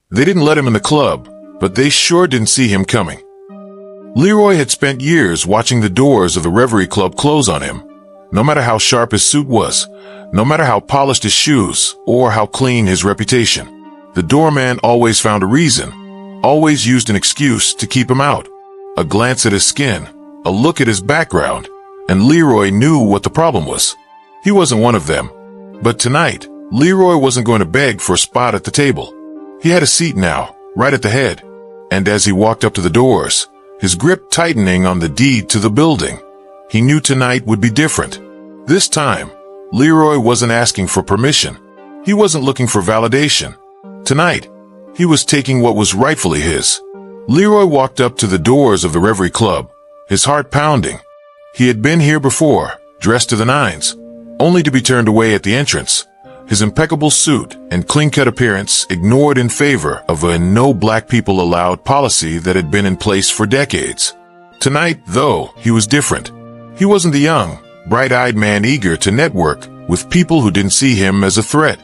They didn't let him in the club, but they sure didn't see him coming. Leroy had spent years watching the doors of the Reverie Club close on him. No matter how sharp his suit was, no matter how polished his shoes, or how clean his reputation, the doorman always found a reason, always used an excuse to keep him out. A glance at his skin, a look at his background, and Leroy knew what the problem was. He wasn't one of them. But tonight, Leroy wasn't going to beg for a spot at the table. He had a seat now, right at the head. And as he walked up to the doors, his grip tightening on the deed to the building, he knew tonight would be different. This time, Leroy wasn't asking for permission. He wasn't looking for validation. Tonight, he was taking what was rightfully his. Leroy walked up to the doors of the Reverie Club, his heart pounding. He had been here before, dressed to the nines, only to be turned away at the entrance, his impeccable suit and clean-cut appearance ignored in favor of a no black people allowed policy that had been in place for decades. Tonight, though, he was different. He wasn't the young, bright-eyed man eager to network with people who didn't see him as a threat.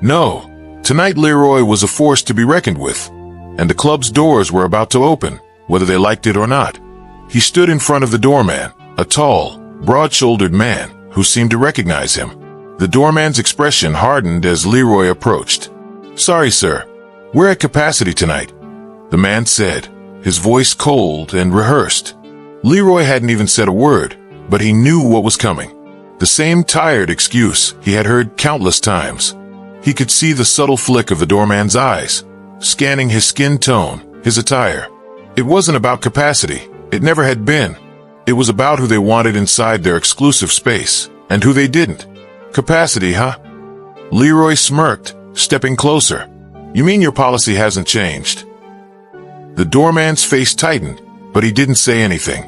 No, tonight Leroy was a force to be reckoned with, and the club's doors were about to open, whether they liked it or not. He stood in front of the doorman, a tall, broad-shouldered man who seemed to recognize him. The doorman's expression hardened as Leroy approached. "Sorry, sir. We're at capacity tonight," the man said, his voice cold and rehearsed. Leroy hadn't even said a word, but he knew what was coming. The same tired excuse he had heard countless times. He could see the subtle flick of the doorman's eyes, scanning his skin tone, his attire. It wasn't about capacity. It never had been. It was about who they wanted inside their exclusive space, and who they didn't. Capacity, huh? Leroy smirked, stepping closer. "You mean your policy hasn't changed?" The doorman's face tightened, but he didn't say anything.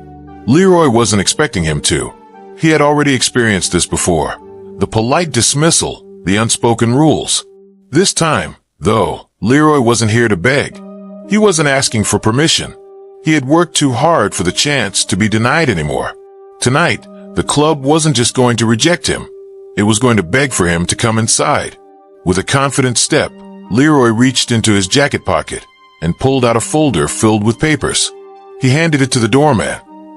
Leroy wasn't expecting him to. He had already experienced this before. The polite dismissal, the unspoken rules. This time, though, Leroy wasn't here to beg. He wasn't asking for permission. He had worked too hard for the chance to be denied anymore. Tonight, the club wasn't just going to reject him. It was going to beg for him to come inside. With a confident step, Leroy reached into his jacket pocket and pulled out a folder filled with papers. He handed it to the doorman,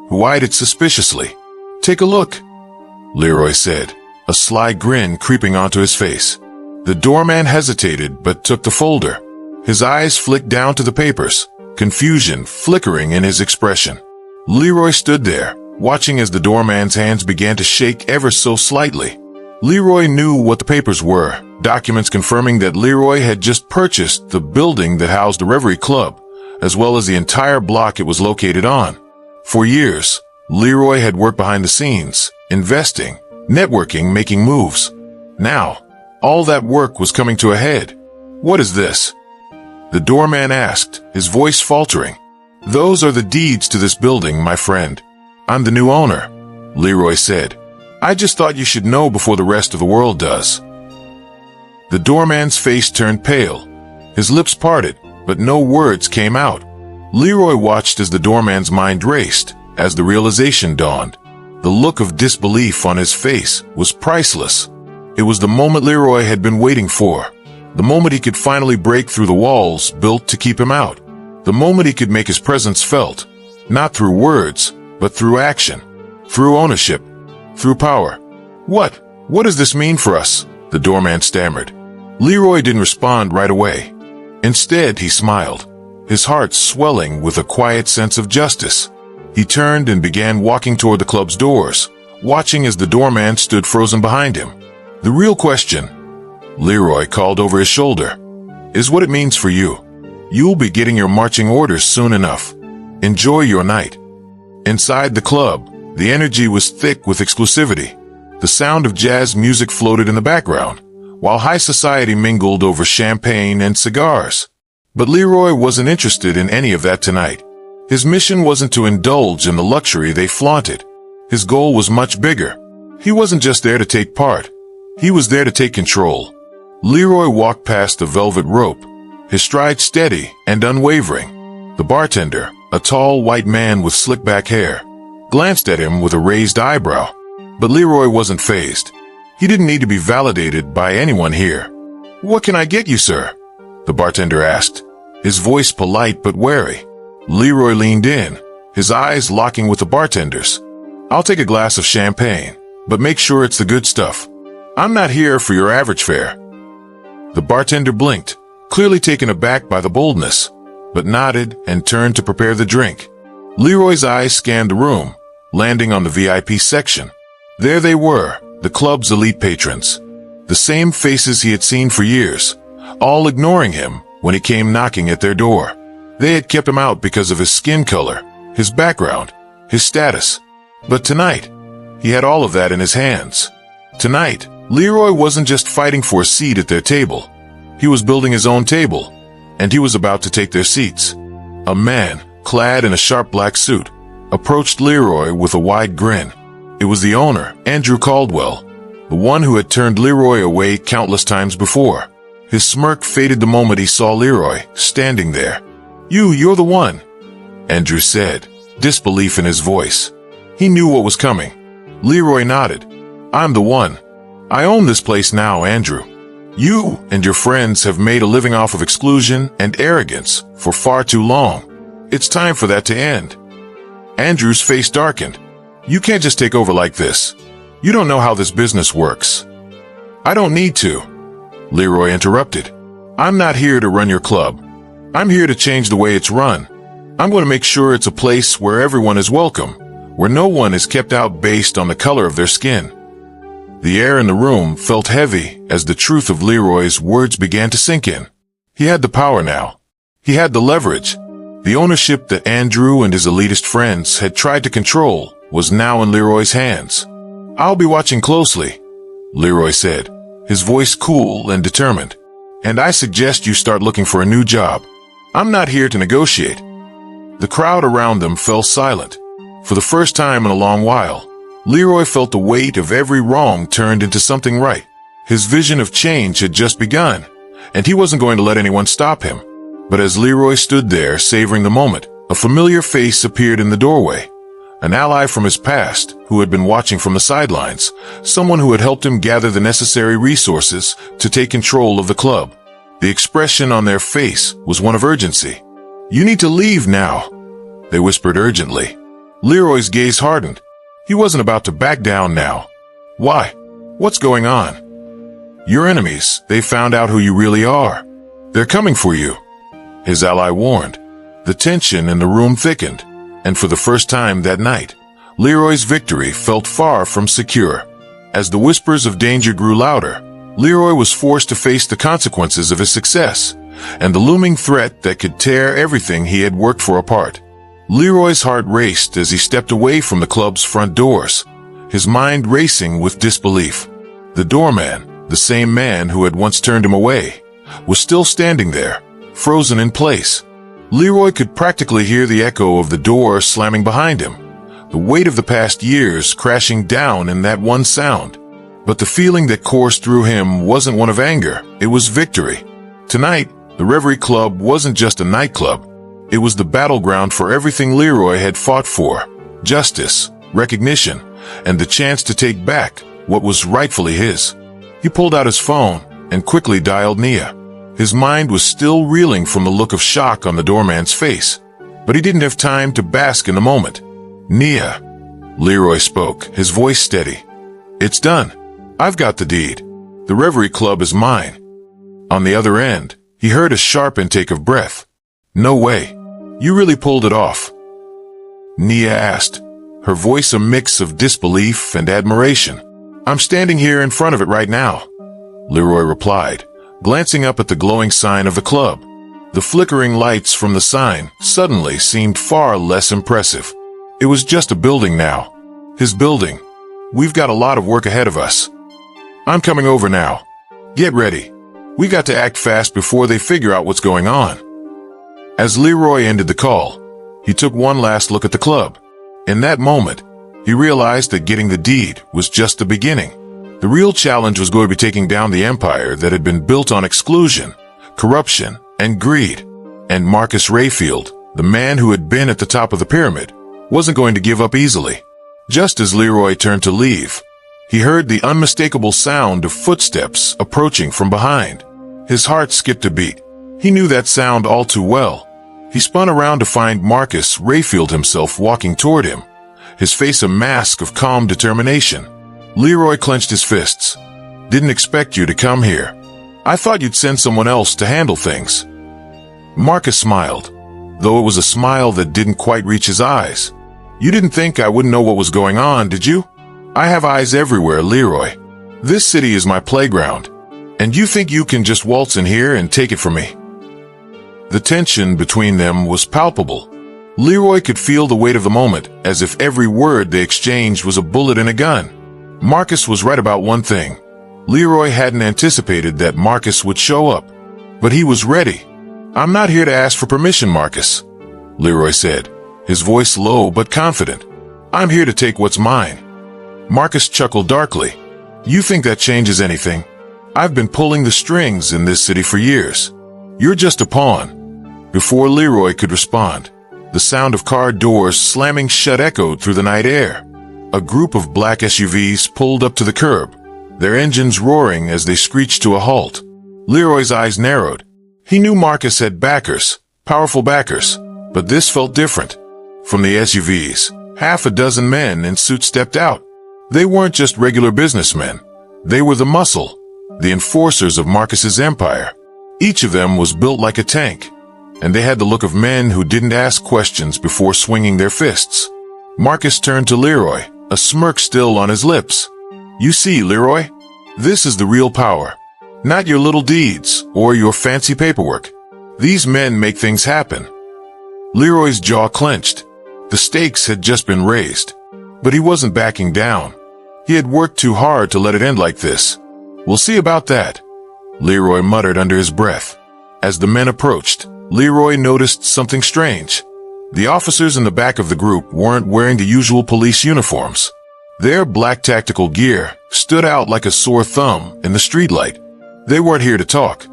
who eyed it suspiciously. "Take a look," Leroy said, a sly grin creeping onto his face. The doorman hesitated but took the folder. His eyes flicked down to the papers, confusion flickering in his expression. Leroy stood there, watching as the doorman's hands began to shake ever so slightly. Leroy knew what the papers were, documents confirming that Leroy had just purchased the building that housed the Reverie Club, as well as the entire block it was located on. For years, Leroy had worked behind the scenes, investing, networking, making moves. Now, all that work was coming to a head. "What is this?" the doorman asked, his voice faltering. "Those are the deeds to this building, my friend. I'm the new owner," Leroy said. "I just thought you should know before the rest of the world does." The doorman's face turned pale. His lips parted, but no words came out. Leroy watched as the doorman's mind raced, as the realization dawned. The look of disbelief on his face was priceless. It was the moment Leroy had been waiting for. The moment he could finally break through the walls built to keep him out. The moment he could make his presence felt, not through words, but through action, through ownership, through power. What does this mean for us?" the doorman stammered. Leroy didn't respond right away. Instead, he smiled, his heart swelling with a quiet sense of justice. He turned and began walking toward the club's doors, watching as the doorman stood frozen behind him. "The real question," Leroy called over his shoulder, "is what it means for you. You'll be getting your marching orders soon enough. Enjoy your night." Inside the club, the energy was thick with exclusivity. The sound of jazz music floated in the background, while high society mingled over champagne and cigars. But Leroy wasn't interested in any of that tonight. His mission wasn't to indulge in the luxury they flaunted. His goal was much bigger. He wasn't just there to take part. He was there to take control. Leroy walked past the velvet rope, his stride steady and unwavering. The bartender, a tall white man with slick back hair, glanced at him with a raised eyebrow. But Leroy wasn't fazed. He didn't need to be validated by anyone here. "What can I get you, sir?" the bartender asked, his voice polite but wary. Leroy leaned in, his eyes locking with the bartender's. "I'll take a glass of champagne, but make sure it's the good stuff. I'm not here for your average fare." The bartender blinked, clearly taken aback by the boldness, but nodded and turned to prepare the drink. Leroy's eyes scanned the room, landing on the VIP section. There they were, the club's elite patrons. The same faces he had seen for years, all ignoring him when he came knocking at their door. They had kept him out because of his skin color, his background, his status. But tonight, he had all of that in his hands. Tonight, Leroy wasn't just fighting for a seat at their table. He was building his own table, and he was about to take their seats. A man, clad in a sharp black suit, approached Leroy with a wide grin. It was the owner, Andrew Caldwell, the one who had turned Leroy away countless times before. His smirk faded the moment he saw Leroy standing there. You're the one," Andrew said, disbelief in his voice. He knew what was coming. Leroy nodded. "I'm the one. I own this place now, Andrew. You and your friends have made a living off of exclusion and arrogance for far too long. It's time for that to end." Andrew's face darkened. "You can't just take over like this. You don't know how this business works." "I don't need to," Leroy interrupted. "I'm not here to run your club. I'm here to change the way it's run. I'm going to make sure it's a place where everyone is welcome, where no one is kept out based on the color of their skin." The air in the room felt heavy as the truth of Leroy's words began to sink in. He had the power now. He had the leverage. The ownership that Andrew and his elitist friends had tried to control was now in Leroy's hands. "I'll be watching closely," Leroy said, his voice cool and determined. "And I suggest you start looking for a new job. I'm not here to negotiate." The crowd around them fell silent. For the first time in a long while, Leroy felt the weight of every wrong turned into something right. His vision of change had just begun, and he wasn't going to let anyone stop him. But as Leroy stood there, savoring the moment, a familiar face appeared in the doorway. An ally from his past who had been watching from the sidelines, someone who had helped him gather the necessary resources to take control of the club. The expression on their face was one of urgency. "You need to leave now," they whispered urgently. Leroy's gaze hardened. He wasn't about to back down now. "Why? What's going on?" "Your enemies, they found out who you really are. They're coming for you," his ally warned. The tension in the room thickened, and for the first time that night, Leroy's victory felt far from secure. As the whispers of danger grew louder, Leroy was forced to face the consequences of his success, and the looming threat that could tear everything he had worked for apart. Leroy's heart raced as he stepped away from the club's front doors, his mind racing with disbelief. The doorman, the same man who had once turned him away, was still standing there, frozen in place. Leroy could practically hear the echo of the door slamming behind him, the weight of the past years crashing down in that one sound. But the feeling that coursed through him wasn't one of anger, it was victory. Tonight, the Reverie Club wasn't just a nightclub. It was the battleground for everything Leroy had fought for: justice, recognition, and the chance to take back what was rightfully his. He pulled out his phone and quickly dialed Nia. His mind was still reeling from the look of shock on the doorman's face, but he didn't have time to bask in the moment. "Nia," Leroy spoke, his voice steady. "It's done. I've got the deed. The Reverie Club is mine." On the other end, he heard a sharp intake of breath. "No way. You really pulled it off?" Nia asked, her voice a mix of disbelief and admiration. "I'm standing here in front of it right now," Leroy replied, glancing up at the glowing sign of the club. The flickering lights from the sign suddenly seemed far less impressive. It was just a building now. His building. "We've got a lot of work ahead of us. I'm coming over now. Get ready. We got to act fast before they figure out what's going on." As Leroy ended the call, he took one last look at the club. In that moment, he realized that getting the deed was just the beginning. The real challenge was going to be taking down the empire that had been built on exclusion, corruption, and greed. And Marcus Rayfield, the man who had been at the top of the pyramid, wasn't going to give up easily. Just as Leroy turned to leave, he heard the unmistakable sound of footsteps approaching from behind. His heart skipped a beat. He knew that sound all too well. He spun around to find Marcus Rayfield himself walking toward him, his face a mask of calm determination. Leroy clenched his fists. "Didn't expect you to come here. I thought you'd send someone else to handle things." Marcus smiled, though it was a smile that didn't quite reach his eyes. "You didn't think I wouldn't know what was going on, did you? I have eyes everywhere, Leroy. This city is my playground, and you think you can just waltz in here and take it from me?" The tension between them was palpable. Leroy could feel the weight of the moment, as if every word they exchanged was a bullet in a gun. Marcus was right about one thing. Leroy hadn't anticipated that Marcus would show up, but he was ready. "I'm not here to ask for permission, Marcus," Leroy said, his voice low but confident. "I'm here to take what's mine." Marcus chuckled darkly. "You think that changes anything? I've been pulling the strings in this city for years. You're just a pawn." Before Leroy could respond, the sound of car doors slamming shut echoed through the night air. A group of black SUVs pulled up to the curb, their engines roaring as they screeched to a halt. Leroy's eyes narrowed. He knew Marcus had backers, powerful backers, but this felt different. From the SUVs, half a dozen men in suits stepped out. They weren't just regular businessmen. They were the muscle, the enforcers of Marcus's empire. Each of them was built like a tank, and they had the look of men who didn't ask questions before swinging their fists. Marcus turned to Leroy, a smirk still on his lips. "You see, Leroy, this is the real power. Not your little deeds or your fancy paperwork. These men make things happen." Leroy's jaw clenched. The stakes had just been raised, but he wasn't backing down. He had worked too hard to let it end like this. "We'll see about that," Leroy muttered under his breath. As the men approached, Leroy noticed something strange. The officers in the back of the group weren't wearing the usual police uniforms. Their black tactical gear stood out like a sore thumb in the streetlight. They weren't here to talk.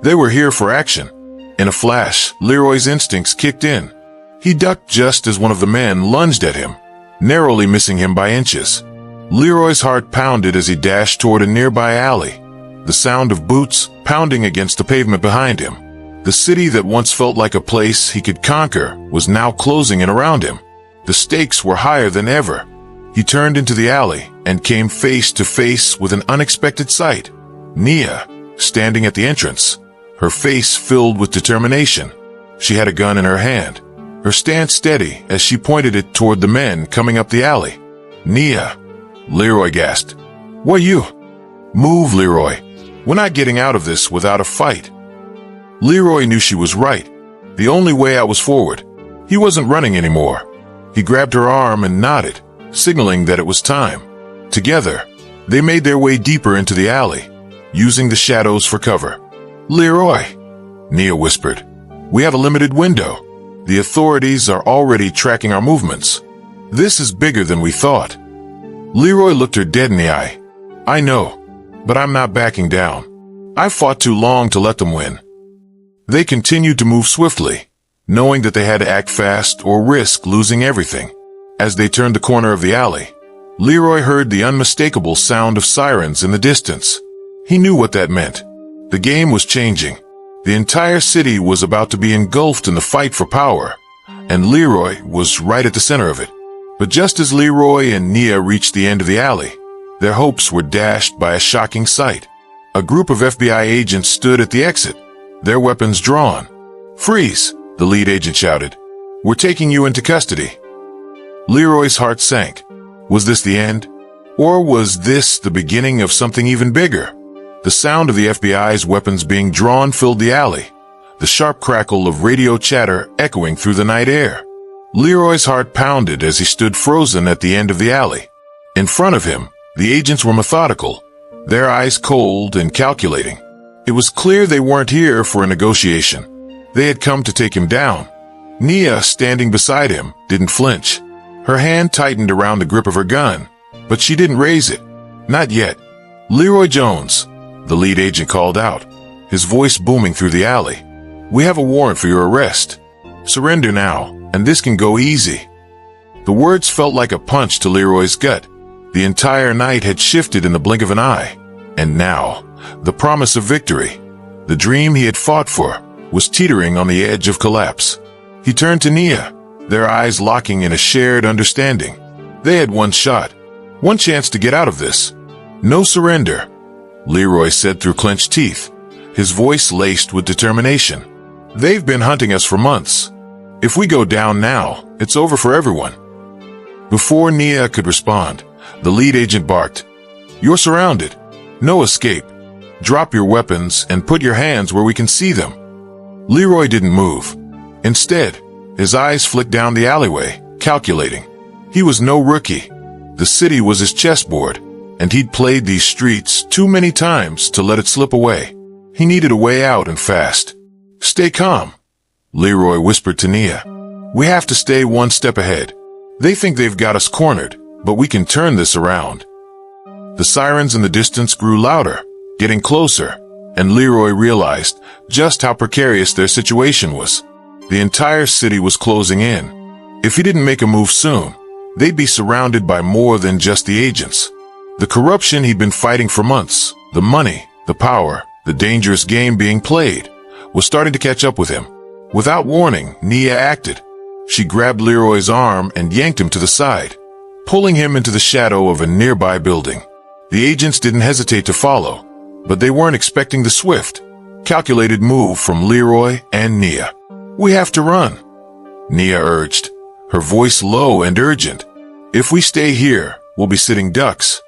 They were here for action. In a flash, Leroy's instincts kicked in. He ducked just as one of the men lunged at him, narrowly missing him by inches. Leroy's heart pounded as he dashed toward a nearby alley, the sound of boots pounding against the pavement behind him. The city that once felt like a place he could conquer was now closing in around him. The stakes were higher than ever. He turned into the alley and came face to face with an unexpected sight. Nia, standing at the entrance, her face filled with determination. She had a gun in her hand, her stance steady as she pointed it toward the men coming up the alley. "Nia," Leroy gasped. "What you?" "Move, Leroy. We're not getting out of this without a fight." Leroy knew she was right. The only way out was forward. He wasn't running anymore. He grabbed her arm and nodded, signaling that it was time. Together, they made their way deeper into the alley, using the shadows for cover. "Leroy," Nia whispered, "we have a limited window. The authorities are already tracking our movements. This is bigger than we thought." Leroy looked her dead in the eye. "I know, but I'm not backing down. I fought too long to let them win." They continued to move swiftly, knowing that they had to act fast or risk losing everything. As they turned the corner of the alley, Leroy heard the unmistakable sound of sirens in the distance. He knew what that meant. The game was changing. The entire city was about to be engulfed in the fight for power, and Leroy was right at the center of it. But just as Leroy and Nia reached the end of the alley, their hopes were dashed by a shocking sight. A group of FBI agents stood at the exit, their weapons drawn. "Freeze!" the lead agent shouted. "We're taking you into custody." Leroy's heart sank. Was this the end? Or was this the beginning of something even bigger? The sound of the FBI's weapons being drawn filled the alley, the sharp crackle of radio chatter echoing through the night air. Leroy's heart pounded as he stood frozen at the end of the alley. In front of him, the agents were methodical, their eyes cold and calculating. It was clear they weren't here for a negotiation. They had come to take him down. Nia, standing beside him, didn't flinch. Her hand tightened around the grip of her gun, but she didn't raise it. Not yet. "Leroy Jones," the lead agent called out, his voice booming through the alley. "We have a warrant for your arrest. Surrender now, and this can go easy." The words felt like a punch to Leroy's gut. The entire night had shifted in the blink of an eye. And now, the promise of victory, the dream he had fought for, was teetering on the edge of collapse. He turned to Nia, their eyes locking in a shared understanding. They had one shot, one chance to get out of this. No surrender, Leroy said through clenched teeth, his voice laced with determination. They've been hunting us for months. If we go down now, it's over for everyone. Before Nia could respond, the lead agent barked, "You're surrounded. No escape. Drop your weapons and put your hands where we can see them." Leroy didn't move. Instead, his eyes flicked down the alleyway, calculating. He was no rookie. The city was his chessboard, and he'd played these streets too many times to let it slip away. He needed a way out and fast. "Stay calm," Leroy whispered to Nia. "We have to stay one step ahead. They think they've got us cornered, but we can turn this around." The sirens in the distance grew louder, getting closer, and Leroy realized just how precarious their situation was. The entire city was closing in. If he didn't make a move soon, they'd be surrounded by more than just the agents. The corruption he'd been fighting for months, the money, the power, the dangerous game being played, was starting to catch up with him. Without warning, Nia acted. She grabbed Leroy's arm and yanked him to the side, pulling him into the shadow of a nearby building. The agents didn't hesitate to follow, but they weren't expecting the swift, calculated move from Leroy and Nia. "We have to run," Nia urged, her voice low and urgent. "If we stay here, we'll be sitting ducks."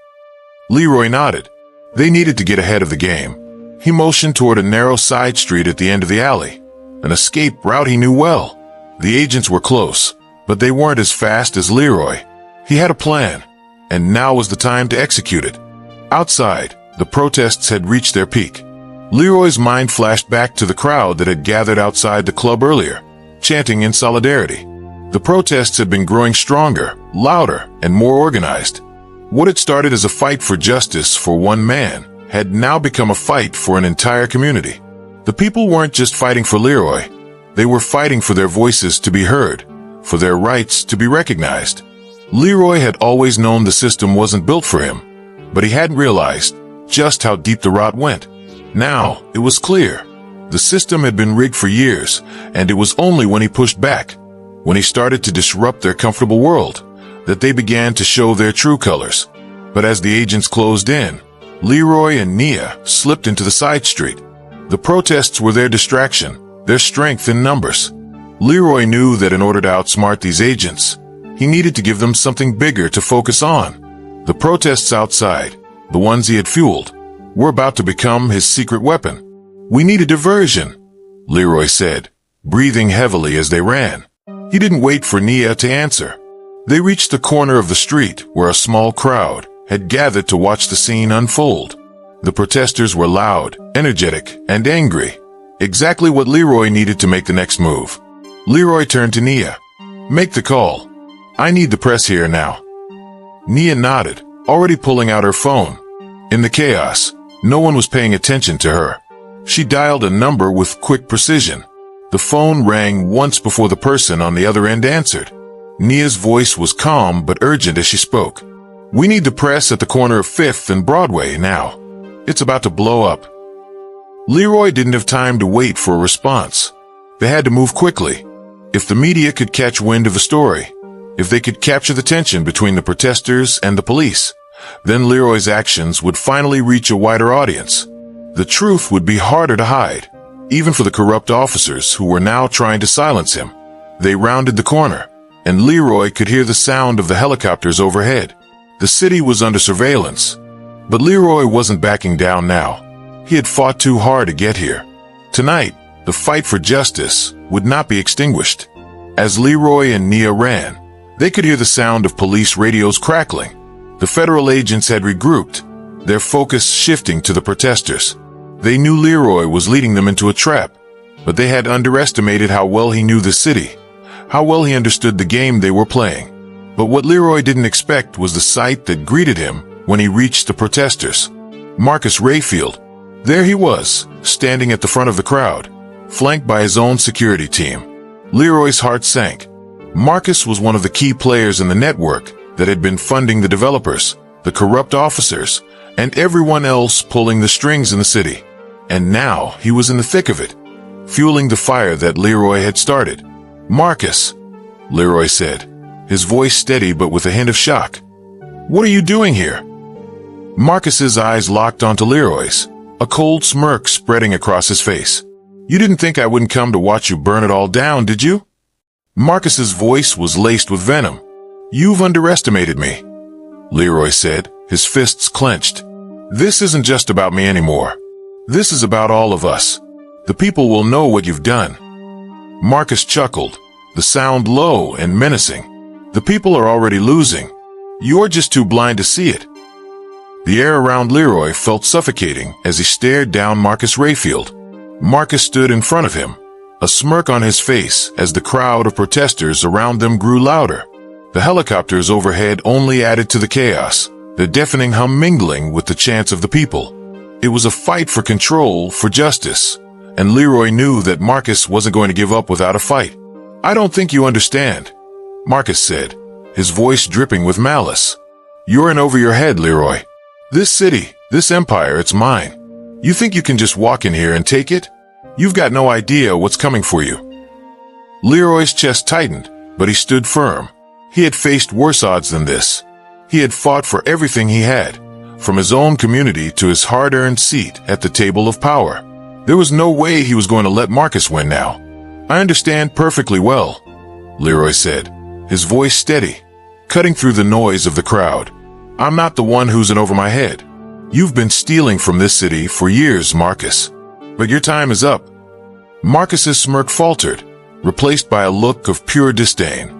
Leroy nodded. They needed to get ahead of the game. He motioned toward a narrow side street at the end of the alley, an escape route he knew well. The agents were close, but they weren't as fast as Leroy. He had a plan, and now was the time to execute it. Outside, the protests had reached their peak. Leroy's mind flashed back to the crowd that had gathered outside the club earlier, chanting in solidarity. The protests had been growing stronger, louder, and more organized. What had started as a fight for justice for one man had now become a fight for an entire community. The people weren't just fighting for Leroy. They were fighting for their voices to be heard, for their rights to be recognized. Leroy had always known the system wasn't built for him, but he hadn't realized just how deep the rot went. Now, it was clear. The system had been rigged for years, and it was only when he pushed back, when he started to disrupt their comfortable world, that they began to show their true colors. But as the agents closed in, Leroy and Nia slipped into the side street. The protests were their distraction, their strength in numbers. Leroy knew that in order to outsmart these agents, he needed to give them something bigger to focus on. The protests outside, the ones he had fueled, were about to become his secret weapon. "We need a diversion," Leroy said, breathing heavily as they ran. He didn't wait for Nia to answer. They reached the corner of the street where a small crowd had gathered to watch the scene unfold. The protesters were loud, energetic, and angry, exactly what Leroy needed to make the next move. Leroy turned to Nia. "Make the call. I need the press here now." Nia nodded, already pulling out her phone. In the chaos, no one was paying attention to her. She dialed a number with quick precision. The phone rang once before the person on the other end answered. Nia's voice was calm but urgent as she spoke. "We need the press at the corner of 5th and Broadway now. It's about to blow up." Leroy didn't have time to wait for a response. They had to move quickly. If the media could catch wind of the story, if they could capture the tension between the protesters and the police, then Leroy's actions would finally reach a wider audience. The truth would be harder to hide, even for the corrupt officers who were now trying to silence him. They rounded the corner, and Leroy could hear the sound of the helicopters overhead. The city was under surveillance, but Leroy wasn't backing down now. He had fought too hard to get here. Tonight, the fight for justice would not be extinguished. As Leroy and Nia ran, they could hear the sound of police radios crackling. The federal agents had regrouped, their focus shifting to the protesters. They knew Leroy was leading them into a trap, but they had underestimated how well he knew the city, how well he understood the game they were playing. But what Leroy didn't expect was the sight that greeted him when he reached the protesters. Marcus Rayfield. There he was, standing at the front of the crowd, flanked by his own security team. Leroy's heart sank. Marcus was one of the key players in the network that had been funding the developers, the corrupt officers, and everyone else pulling the strings in the city. And now he was in the thick of it. fueling the fire that Leroy had started. "Marcus," Leroy said, his voice steady but with a hint of shock. "What are you doing here?" Marcus's eyes locked onto Leroy's, a cold smirk spreading across his face. "You didn't think I wouldn't come to watch you burn it all down, did you?" Marcus's voice was laced with venom. "You've underestimated me," Leroy said, his fists clenched. "This isn't just about me anymore. This is about all of us. The people will know what you've done." Marcus chuckled, the sound low and menacing. "The people are already losing. You're just too blind to see it." The air around Leroy felt suffocating as he stared down Marcus Rayfield. Marcus stood in front of him, a smirk on his face as the crowd of protesters around them grew louder. The helicopters overhead only added to the chaos, the deafening hum mingling with the chants of the people. It was a fight for control, for justice, and Leroy knew that Marcus wasn't going to give up without a fight. "I don't think you understand," Marcus said, his voice dripping with malice. "You're in over your head, Leroy. This city, this empire, it's mine. You think you can just walk in here and take it? You've got no idea what's coming for you." Leroy's chest tightened, but he stood firm. He had faced worse odds than this. He had fought for everything he had, from his own community to his hard-earned seat at the table of power. There was no way he was going to let Marcus win now. "I understand perfectly well," Leroy said, his voice steady, cutting through the noise of the crowd. "I'm not the one who's in over my head. You've been stealing from this city for years, Marcus. But your time is up." Marcus's smirk faltered, replaced by a look of pure disdain.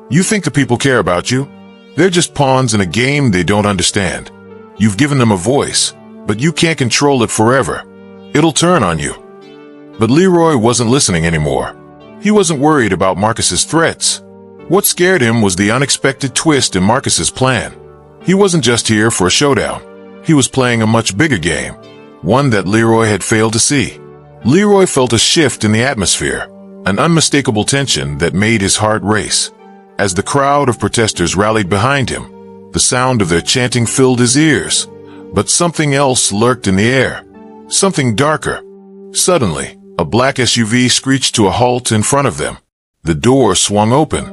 "You think the people care about you? They're just pawns in a game they don't understand. You've given them a voice, but you can't control it forever. It'll turn on you." But Leroy wasn't listening anymore. He wasn't worried about Marcus's threats. What scared him was the unexpected twist in Marcus's plan. He wasn't just here for a showdown. He was playing a much bigger game, one that Leroy had failed to see. Leroy felt a shift in the atmosphere, an unmistakable tension that made his heart race. As the crowd of protesters rallied behind him, the sound of their chanting filled his ears, but something else lurked in the air, something darker. Suddenly, a black SUV screeched to a halt in front of them. The door swung open,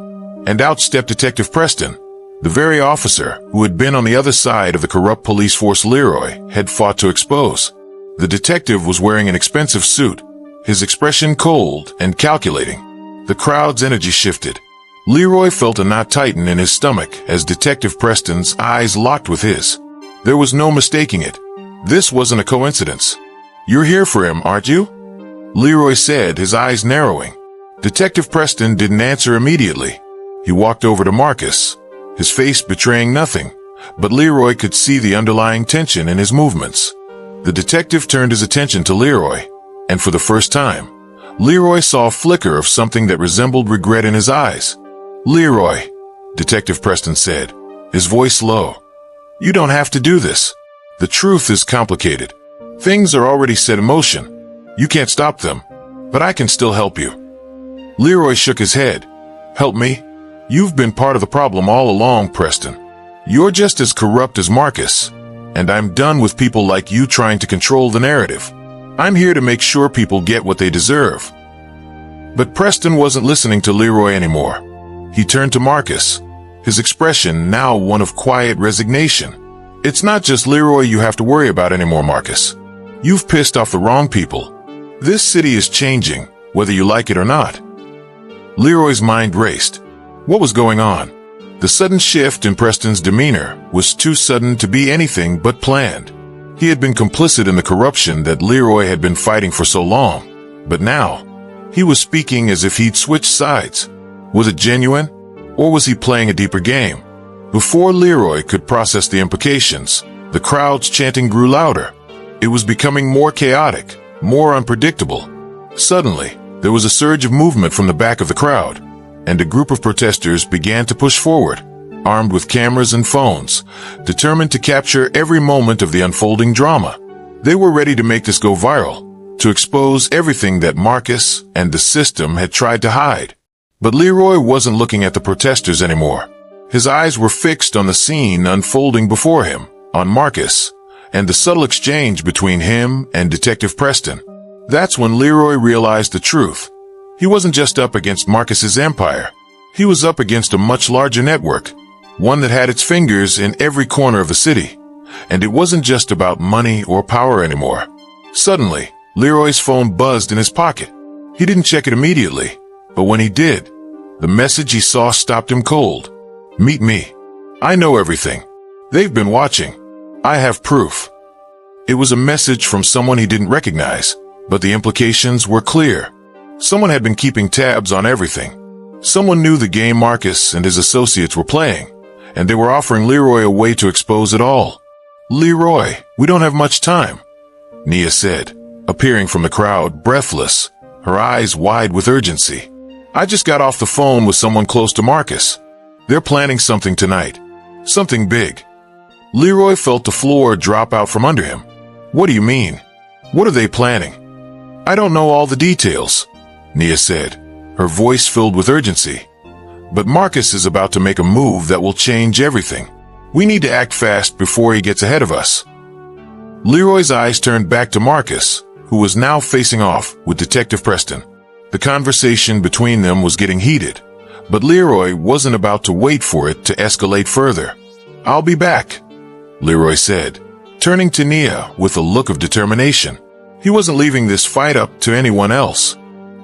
and out stepped Detective Preston, the very officer who had been on the other side of the corrupt police force Leroy had fought to expose. The detective was wearing an expensive suit, his expression cold and calculating. The crowd's energy shifted. Leroy felt a knot tighten in his stomach as Detective Preston's eyes locked with his. There was no mistaking it. This wasn't a coincidence. "You're here for him, aren't you?" Leroy said, his eyes narrowing. Detective Preston didn't answer immediately. He walked over to Marcus, his face betraying nothing, but Leroy could see the underlying tension in his movements. The detective turned his attention to Leroy, and for the first time, Leroy saw a flicker of something that resembled regret in his eyes. "Leroy," Detective Preston said, his voice low, "you don't have to do this. The truth is complicated. Things are already set in motion. You can't stop them, but I can still help you." Leroy shook his head. "Help me? You've been part of the problem all along, Preston. You're just as corrupt as Marcus, and I'm done with people like you trying to control the narrative. I'm here to make sure people get what they deserve." But Preston wasn't listening to Leroy anymore. He turned to Marcus, his expression now one of quiet resignation. "It's not just Leroy you have to worry about anymore, Marcus. You've pissed off the wrong people. This city is changing, whether you like it or not." Leroy's mind raced. What was going on? The sudden shift in Preston's demeanor was too sudden to be anything but planned. He had been complicit in the corruption that Leroy had been fighting for so long, but now, he was speaking as if he'd switched sides. Was it genuine, or was he playing a deeper game? Before Leroy could process the implications, the crowd's chanting grew louder. It was becoming more chaotic, more unpredictable. Suddenly, there was a surge of movement from the back of the crowd, and a group of protesters began to push forward, armed with cameras and phones, determined to capture every moment of the unfolding drama. They were ready to make this go viral, to expose everything that Marcus and the system had tried to hide. But Leroy wasn't looking at the protesters anymore. His eyes were fixed on the scene unfolding before him, on Marcus, and the subtle exchange between him and Detective Preston. That's when Leroy realized the truth. He wasn't just up against Marcus's empire. He was up against a much larger network, one that had its fingers in every corner of the city. And it wasn't just about money or power anymore. Suddenly, Leroy's phone buzzed in his pocket. He didn't check it immediately, but when he did, the message he saw stopped him cold. Meet me. I know everything. They've been watching. I have proof. It was a message from someone he didn't recognize, but the implications were clear. Someone had been keeping tabs on everything. Someone knew the game Marcus and his associates were playing, and they were offering Leroy a way to expose it all. Leroy, we don't have much time, Nia said, appearing from the crowd, breathless, her eyes wide with urgency. I just got off the phone with someone close to Marcus. They're planning something tonight. Something big. Leroy felt the floor drop out from under him. What do you mean? What are they planning? I don't know all the details, Nia said, her voice filled with urgency. But Marcus is about to make a move that will change everything. We need to act fast before he gets ahead of us. Leroy's eyes turned back to Marcus, who was now facing off with Detective Preston. The conversation between them was getting heated, but Leroy wasn't about to wait for it to escalate further. I'll be back, Leroy said, turning to Nia with a look of determination. He wasn't leaving this fight up to anyone else.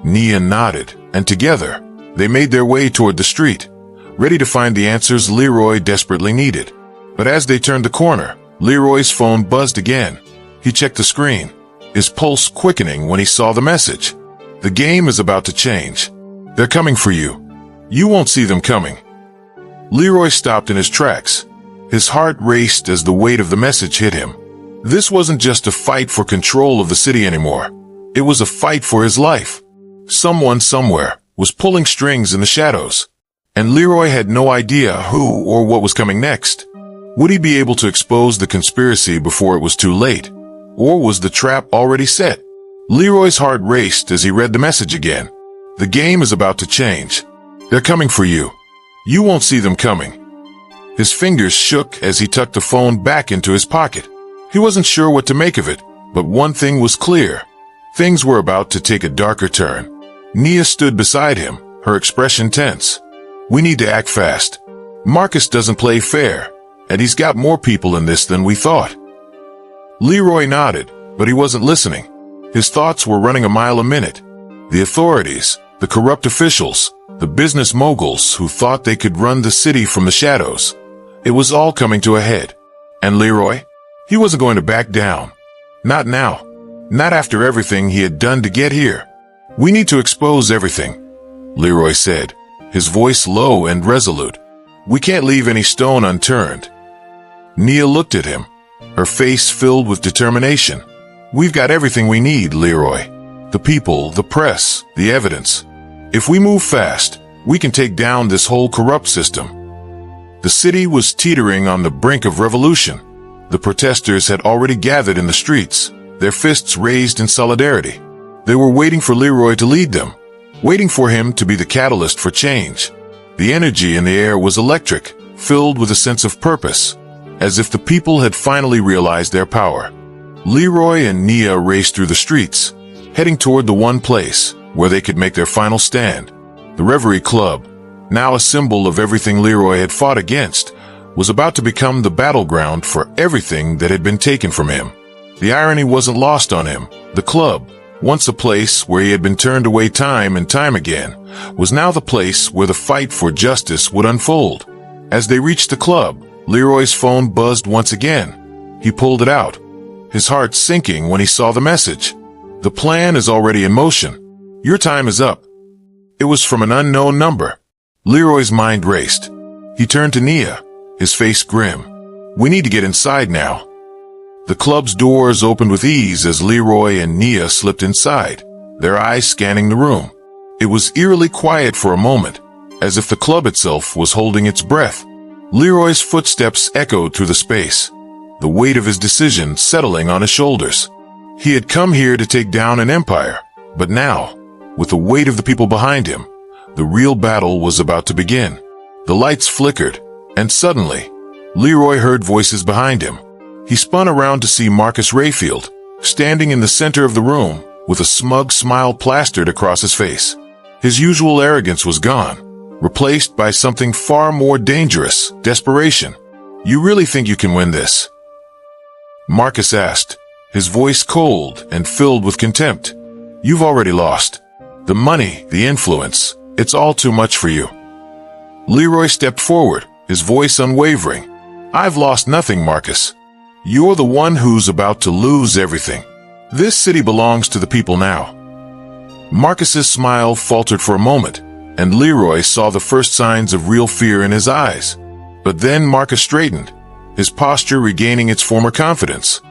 Nia nodded, and together, they made their way toward the street, ready to find the answers Leroy desperately needed. But as they turned the corner, Leroy's phone buzzed again. He checked the screen, his pulse quickening when he saw the message. The game is about to change. They're coming for you. You won't see them coming. Leroy stopped in his tracks. His heart raced as the weight of the message hit him. This wasn't just a fight for control of the city anymore. It was a fight for his life. Someone somewhere was pulling strings in the shadows, and Leroy had no idea who or what was coming next. Would he be able to expose the conspiracy before it was too late? Or was the trap already set? Leroy's heart raced as he read the message again. The game is about to change. They're coming for you. You won't see them coming. His fingers shook as he tucked the phone back into his pocket. He wasn't sure what to make of it, but one thing was clear. Things were about to take a darker turn. Nia stood beside him, her expression tense. We need to act fast. Marcus doesn't play fair, and he's got more people in this than we thought. Leroy nodded, but he wasn't listening. His thoughts were running a mile a minute. The authorities, the corrupt officials, the business moguls who thought they could run the city from the shadows. It was all coming to a head. And Leroy? He wasn't going to back down. Not now. Not after everything he had done to get here. We need to expose everything, Leroy said, his voice low and resolute. We can't leave any stone unturned. Nia looked at him, her face filled with determination. We've got everything we need, Leroy. The people, the press, the evidence. If we move fast, we can take down this whole corrupt system. The city was teetering on the brink of revolution. The protesters had already gathered in the streets, their fists raised in solidarity. They were waiting for Leroy to lead them, waiting for him to be the catalyst for change. The energy in the air was electric, filled with a sense of purpose, as if the people had finally realized their power. Leroy and Nia raced through the streets, heading toward the one place where they could make their final stand. The Reverie Club, now a symbol of everything Leroy had fought against, was about to become the battleground for everything that had been taken from him. The irony wasn't lost on him. The club, once a place where he had been turned away time and time again, was now the place where the fight for justice would unfold. As they reached the club, Leroy's phone buzzed once again. He pulled it out, his heart sinking when he saw the message. The plan is already in motion. Your time is up. It was from an unknown number. Leroy's mind raced. He turned to Nia, his face grim. We need to get inside now. The club's doors opened with ease as Leroy and Nia slipped inside, their eyes scanning the room. It was eerily quiet for a moment, as if the club itself was holding its breath. Leroy's footsteps echoed through the space, the weight of his decision settling on his shoulders. He had come here to take down an empire, but now, with the weight of the people behind him, the real battle was about to begin. The lights flickered, and suddenly, Leroy heard voices behind him. He spun around to see Marcus Rayfield, standing in the center of the room, with a smug smile plastered across his face. His usual arrogance was gone, replaced by something far more dangerous, desperation. "You really think you can win this?" Marcus asked, his voice cold and filled with contempt. "You've already lost. The money, the influence, it's all too much for you." Leroy stepped forward, his voice unwavering. "I've lost nothing, Marcus. You're the one who's about to lose everything. This city belongs to the people now." Marcus's smile faltered for a moment, and Leroy saw the first signs of real fear in his eyes. But then Marcus straightened, his posture regaining its former confidence.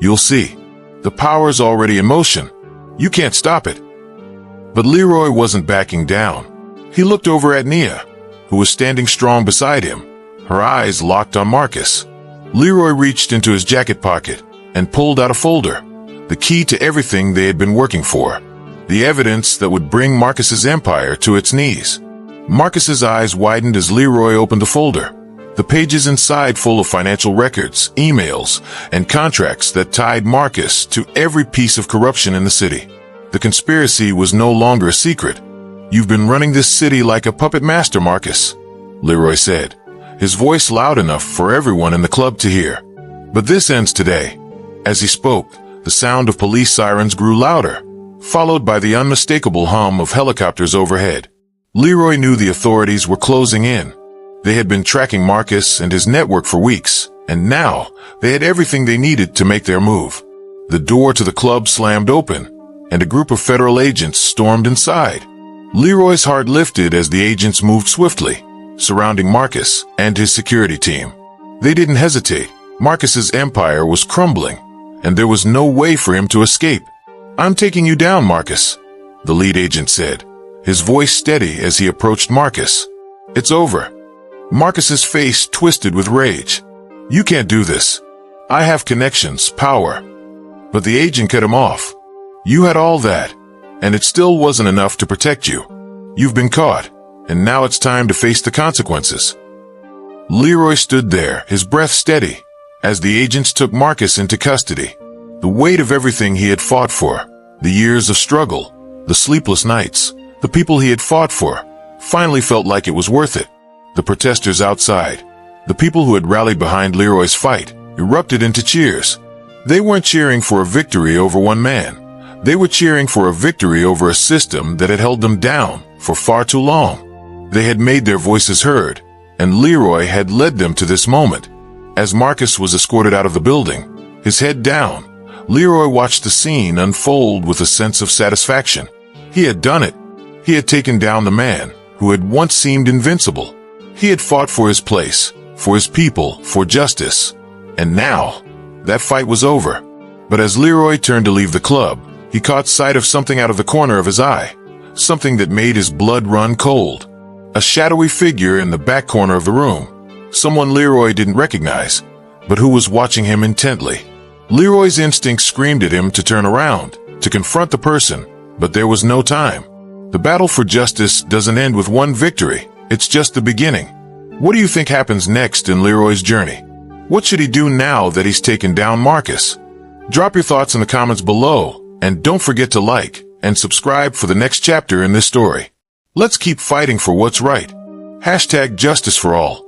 "You'll see. The power's already in motion. You can't stop it." But Leroy wasn't backing down. He looked over at Nia, who was standing strong beside him, her eyes locked on Marcus. Leroy reached into his jacket pocket and pulled out a folder, the key to everything they had been working for, the evidence that would bring Marcus's empire to its knees. Marcus's eyes widened as Leroy opened the folder, the pages inside full of financial records, emails, and contracts that tied Marcus to every piece of corruption in the city. The conspiracy was no longer a secret. "You've been running this city like a puppet master, Marcus," Leroy said, his voice loud enough for everyone in the club to hear. "But this ends today." As he spoke, the sound of police sirens grew louder, followed by the unmistakable hum of helicopters overhead. Leroy knew the authorities were closing in. They had been tracking Marcus and his network for weeks, and now they had everything they needed to make their move. The door to the club slammed open, and a group of federal agents stormed inside. Leroy's heart lifted as the agents moved swiftly, surrounding Marcus and his security team. They didn't hesitate. Marcus's empire was crumbling, and there was no way for him to escape. "I'm taking you down, Marcus," the lead agent said, his voice steady as he approached Marcus. "It's over." Marcus's face twisted with rage. "You can't do this. I have connections, power." But the agent cut him off. "You had all that, and it still wasn't enough to protect you. You've been caught, and now it's time to face the consequences." Leroy stood there, his breath steady, as the agents took Marcus into custody. The weight of everything he had fought for, the years of struggle, the sleepless nights, the people he had fought for, finally felt like it was worth it. The protesters outside, the people who had rallied behind Leroy's fight, erupted into cheers. They weren't cheering for a victory over one man. They were cheering for a victory over a system that had held them down for far too long. They had made their voices heard, and Leroy had led them to this moment. As Marcus was escorted out of the building, his head down, Leroy watched the scene unfold with a sense of satisfaction. He had done it. He had taken down the man who had once seemed invincible. He had fought for his place, for his people, for justice. And now, that fight was over. But as Leroy turned to leave the club, he caught sight of something out of the corner of his eye, something that made his blood run cold. A shadowy figure in the back corner of the room, someone Leroy didn't recognize, but who was watching him intently. Leroy's instinct screamed at him to turn around, to confront the person, but there was no time. The battle for justice doesn't end with one victory, it's just the beginning. What do you think happens next in Leroy's journey? What should he do now that he's taken down Marcus? Drop your thoughts in the comments below, and don't forget to like and subscribe for the next chapter in this story. Let's keep fighting for what's right. Hashtag justice for all.